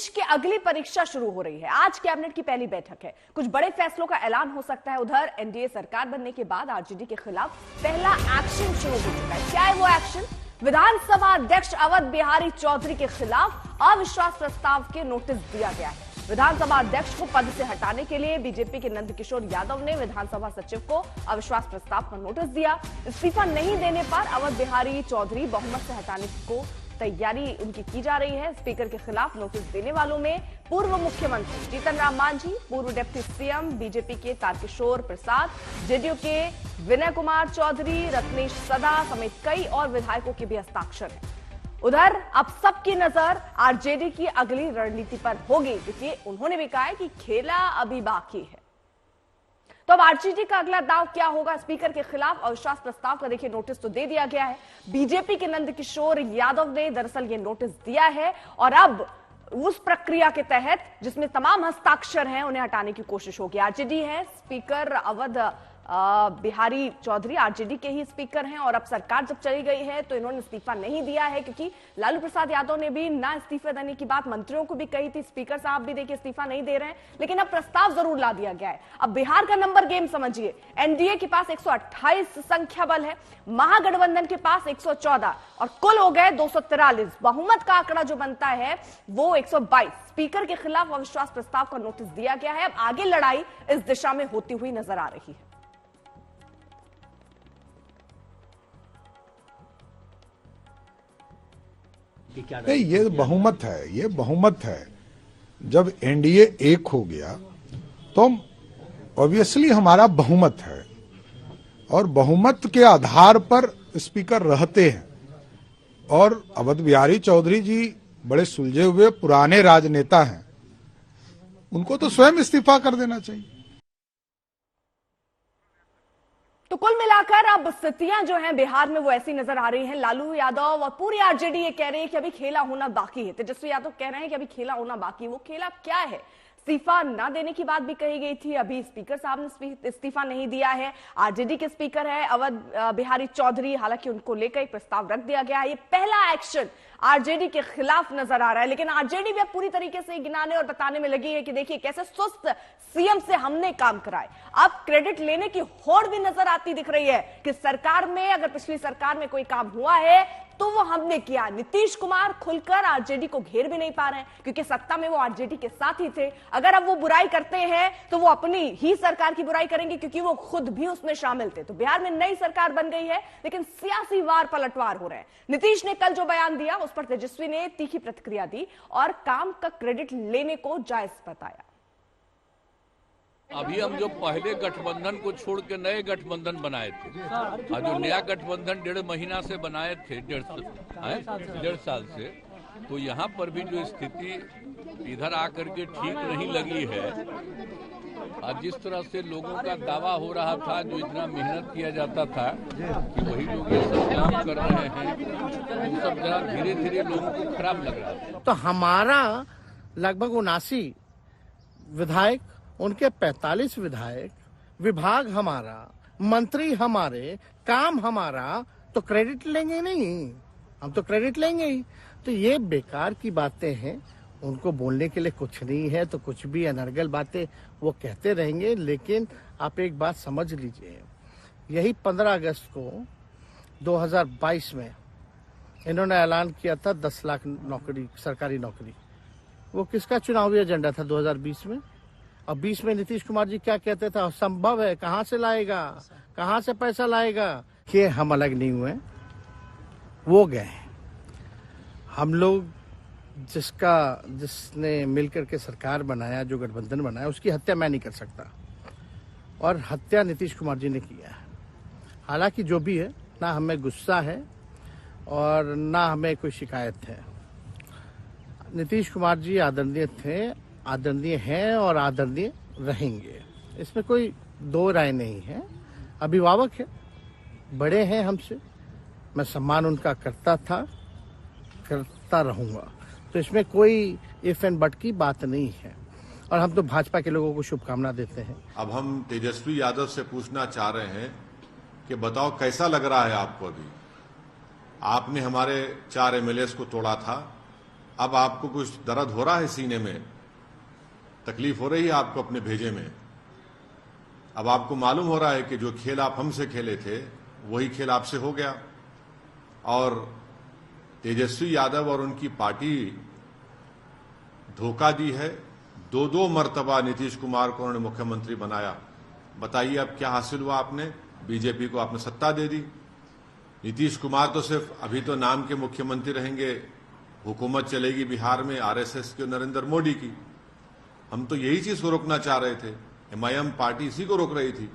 नीतीश की अगली परीक्षा शुरू हो रही है। आज कैबिनेट की पहली बैठक है, कुछ बड़े फैसलों का ऐलान हो सकता है। उधर एनडीए सरकार बनने के बाद आरजेडी के खिलाफ पहला एक्शन शुरू हो चुका है। क्या है वो एक्शन? विधानसभा अध्यक्ष अवध बिहारी चौधरी के खिलाफ अविश्वास प्रस्ताव के नोटिस दिया गया है। विधानसभा अध्यक्ष को पद से हटाने के लिए बीजेपी के नंदकिशोर यादव ने विधानसभा सचिव को अविश्वास प्रस्ताव का नोटिस दिया। इस्तीफा नहीं देने पर अवध बिहारी चौधरी बहुमत से हटाने को तैयारी उनकी की जा रही है। स्पीकर के खिलाफ नोटिस देने वालों में पूर्व मुख्यमंत्री जीतन राम मांझी, पूर्व डिप्टी सीएम बीजेपी के तारकिशोर प्रसाद, जेडीयू के विनय कुमार चौधरी, रत्नेश सदा समेत कई और विधायकों के भी हस्ताक्षर हैं। उधर अब सबकी नजर आरजेडी की अगली रणनीति पर होगी, क्योंकि उन्होंने भी कहा है कि खेला अभी बाकी है। तो अब आरजेडी का अगला दांव क्या होगा? स्पीकर के खिलाफ अविश्वास प्रस्ताव का देखिए नोटिस तो दे दिया गया है। बीजेपी के नंदकिशोर यादव ने दरअसल ये नोटिस दिया है और अब उस प्रक्रिया के तहत जिसमें तमाम हस्ताक्षर हैं उन्हें हटाने की कोशिश होगी। आरजेडी है, स्पीकर अवध बिहारी चौधरी आरजेडी के ही स्पीकर हैं और अब सरकार जब चली गई है तो इन्होंने इस्तीफा नहीं दिया है, क्योंकि लालू प्रसाद यादव ने भी ना इस्तीफा देने की बात मंत्रियों को भी कही थी। स्पीकर साहब भी देखिए इस्तीफा नहीं दे रहे हैं, लेकिन अब प्रस्ताव जरूर ला दिया गया है। अब बिहार का नंबर गेम समझिए। एनडीए के पास 128 संख्या बल है, महागठबंधन के पास 114 और कुल हो गए 243। बहुमत का आंकड़ा जो बनता है वो 122। स्पीकर के खिलाफ अविश्वास प्रस्ताव का नोटिस दिया गया है। अब आगे लड़ाई इस दिशा में होती हुई नजर आ रही है। नहीं, ये बहुमत है, ये बहुमत है। जब एनडीए एक हो गया तो ऑब्वियसली हमारा बहुमत है और बहुमत के आधार पर स्पीकर रहते हैं। और अवध बिहारी चौधरी जी बड़े सुलझे हुए पुराने राजनेता हैं, उनको तो स्वयं इस्तीफा कर देना चाहिए। तो कुल मिलाकर अब स्थितियां जो हैं बिहार में वो ऐसी नजर आ रही हैं। लालू यादव और पूरी आरजेडी ये कह रहे हैं कि अभी खेला होना बाकी है। तेजस्वी यादव कह रहे हैं कि अभी खेला होना बाकी है। वो खेला क्या है? इस्तीफा ना देने की बात भी कही गई थी, अभी स्पीकर साहब ने इस्तीफा नहीं दिया है। आरजेडी के स्पीकर है अवध बिहारी चौधरी, हालांकि उनको लेकर एक प्रस्ताव रख दिया गया है। ये पहला एक्शन आरजेडी के खिलाफ नजर आ रहा है, लेकिन आरजेडी भी अब पूरी तरीके से गिनाने और बताने में लगी है कि देखिए कैसे सुस्त सीएम से हमने काम कराए। अब क्रेडिट लेने की होड़ भी नजर आती दिख रही है कि सरकार में अगर पिछली सरकार में कोई काम हुआ है तो वो हमने किया। नीतीश कुमार खुलकर आरजेडी को घेर भी नहीं पा रहे हैं, क्योंकि सत्ता में वो आरजेडी के साथ ही थे। अगर अब वो बुराई करते हैं तो वो अपनी ही सरकार की बुराई करेंगे, क्योंकि वो खुद भी उसमें शामिल थे। तो बिहार में नई सरकार बन गई है, लेकिन सियासी वार पलटवार हो रहे हैं। नीतीश ने कल जो बयान दिया उस पर तेजस्वी ने तीखी प्रतिक्रिया दी और काम का क्रेडिट लेने को जायज बताया। अभी हम जो पहले गठबंधन को छोड़ के नए गठबंधन बनाए थे और जो नया गठबंधन 1.5 महीना से बनाए थे, 1.5 साल से, तो यहाँ पर भी जो स्थिति इधर आकर के ठीक नहीं लगी है और जिस तरह से लोगों का दावा हो रहा था, जो इतना मेहनत किया जाता था कि वही लोग ये सब काम कर रहे हैं, वो सब जरा धीरे धीरे लोगों को खराब लग रहा था। तो हमारा लगभग 79 विधायक, उनके 45 विधायक, विभाग हमारा, मंत्री हमारे, काम हमारा, तो क्रेडिट लेंगे नहीं, हम तो क्रेडिट लेंगे ही। तो ये बेकार की बातें हैं, उनको बोलने के लिए कुछ नहीं है, तो कुछ भी अनर्गल बातें वो कहते रहेंगे। लेकिन आप एक बात समझ लीजिए, यही 15 अगस्त को 2022 में इन्होंने ऐलान किया था 10 लाख नौकरी, सरकारी नौकरी। वो किसका चुनावी एजेंडा था 2020 में? और 20 में नीतीश कुमार जी क्या कहते थे? संभव है, कहां से लाएगा, कहां से पैसा लाएगा? कि हम अलग नहीं हुए, वो गए। हम लोग जिसने मिलकर के सरकार बनाया, जो गठबंधन बनाया, उसकी हत्या मैं नहीं कर सकता और हत्या नीतीश कुमार जी ने किया है। हालांकि जो भी है, ना हमें गुस्सा है और ना हमें कोई शिकायत है। नीतीश कुमार जी आदरणीय थे, आदरणीय हैं और आदरणीय रहेंगे, इसमें कोई दो राय नहीं है। अभिभावक है, बड़े हैं हमसे, मैं सम्मान उनका करता था, करता रहूंगा, तो इसमें कोई इफ एंड बट की बात नहीं है। और हम तो भाजपा के लोगों को शुभकामना देते हैं। अब हम तेजस्वी यादव से पूछना चाह रहे हैं कि बताओ कैसा लग रहा है आपको? अभी आपने हमारे 4 एमएलए को तोड़ा था, अब आपको कुछ दर्द हो रहा है सीने में, तकलीफ हो रही है आपको अपने भेजे में। अब आपको मालूम हो रहा है कि जो खेल आप हमसे खेले थे वही खेल आपसे हो गया, और तेजस्वी यादव और उनकी पार्टी धोखा दी है। दो मर्तबा नीतीश कुमार को उन्होंने मुख्यमंत्री बनाया। बताइए अब क्या हासिल हुआ आपने? बीजेपी को आपने सत्ता दे दी। नीतीश कुमार तो सिर्फ अभी तो नाम के मुख्यमंत्री रहेंगे, हुकूमत चलेगी बिहार में आरएसएस की, नरेंद्र मोदी की। हम तो यही चीज को रोकना चाह रहे थे, एमआईएम पार्टी इसी को रोक रही थी।